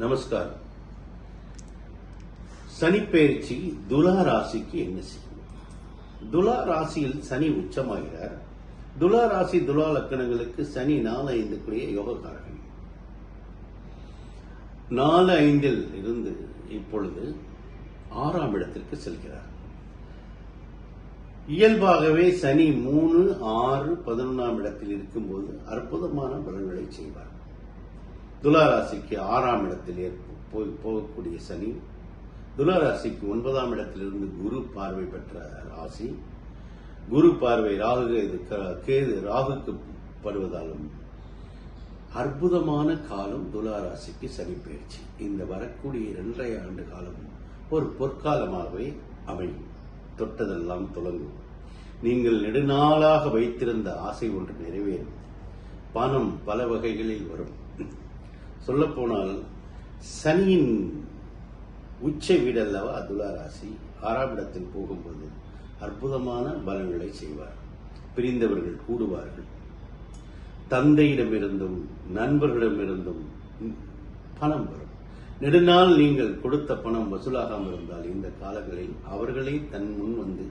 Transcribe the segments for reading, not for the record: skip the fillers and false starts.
நமஸ்காரம். சனி பெயர்ச்சி துலா ராசிக்கு என்ன செய்யும்? துலா ராசியில் சனி உச்சமாகிறார். துலா ராசி துலா லக்கணங்களுக்கு சனி 4-5 கூடிய யோகக்காரகன். 4-5 இருந்து இப்பொழுது 6ஆம் இடத்திற்கு செல்கிறார். இயல்பாகவே சனி 3, 6, 11ஆம் இடத்தில் இருக்கும்போது அற்புதமான பலன்களை செய்வார். துலா ராசிக்கு 6ஆம் இடத்தில் போகக்கூடிய சனி, துலா ராசிக்கு 9ஆம் இடத்திலிருந்து குரு பார்வை பெற்ற ராசி, குரு பார்வை ராகுக்கு படுவதாலும் அற்புதமான காலம் துலா ராசிக்கு சனி பயிற்சி. இந்த வரக்கூடிய 2.5 ஆண்டு காலம் ஒரு பொற்காலமாகவே அமையும். தொட்டதெல்லாம் தொடங்கும். நீங்கள் நெடுநாளாக வைத்திருந்த ஆசை ஒன்று நிறைவேறும். பணம் பல வகைகளில் வரும். சொல்லப்போனால் சனியின் உச்ச வீடல்லவா துலா ராசி. 6ஆம் இடத்தில் போகும்போது அற்புதமான பலன்களை செய்வார். பிரிந்தவர்கள் கூடுவார்கள். தந்தையிடமிருந்தும் நண்பர்களிடமிருந்தும் பணம் வரும். நெடுநாள் நீங்கள் கொடுத்த பணம் வசூலாகாமல் இருந்தால் இந்த காலங்களில் அவர்களே தன் முன் வந்து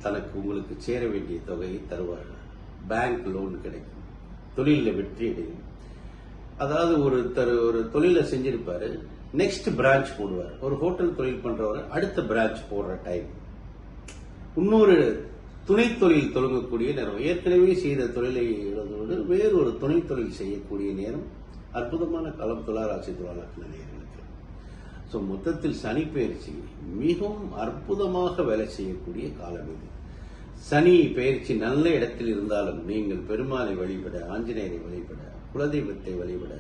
தனக்கு உங்களுக்கு சேர வேண்டிய தொகையை தருவார்கள். பேங்க் லோன் கிடைக்கும். தொழிலில் வெற்றி அடையும். அதாவது ஒரு தொழிலை செஞ்சிருப்பாரு, நெக்ஸ்ட் பிரான்ச் போடுவார். ஒரு ஹோட்டல் தொழில் பண்றவர் அடுத்த பிரான்ச் போடுற டைம். இன்னொரு துணை தொழில் தொடங்கக்கூடிய நேரம். ஏற்கனவே செய்த தொழிலை இழந்தோடு வேறு ஒரு துணை தொழில் செய்யக்கூடிய நேரம். அற்புதமான காலம் துலா ராசி துலா லக்ன நேயர்களுக்கு. ஸோ மொத்தத்தில் சனி பெயர்ச்சி மிகவும் அற்புதமாக வேலை செய்யக்கூடிய காலம் இது. சனி பெயர்ச்சி நல்ல இடத்தில் இருந்தாலும் நீங்கள் பெருமாளை வழிபட, ஆஞ்சநேயரை வழிபட, குலதெய்வத்தை வழிபட,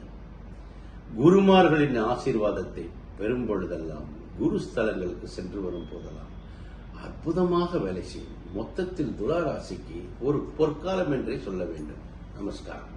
குருமார்களின் ஆசீர்வாதத்தை பெறும் பொழுதெல்லாம், குரு ஸ்தலங்களுக்கு சென்று வரும் போதெல்லாம் அற்புதமாக வேலை செய்யும். மொத்தத்தில் துலா ராசிக்கு ஒரு பொற்காலம் என்றே சொல்ல வேண்டும். நமஸ்காரம்.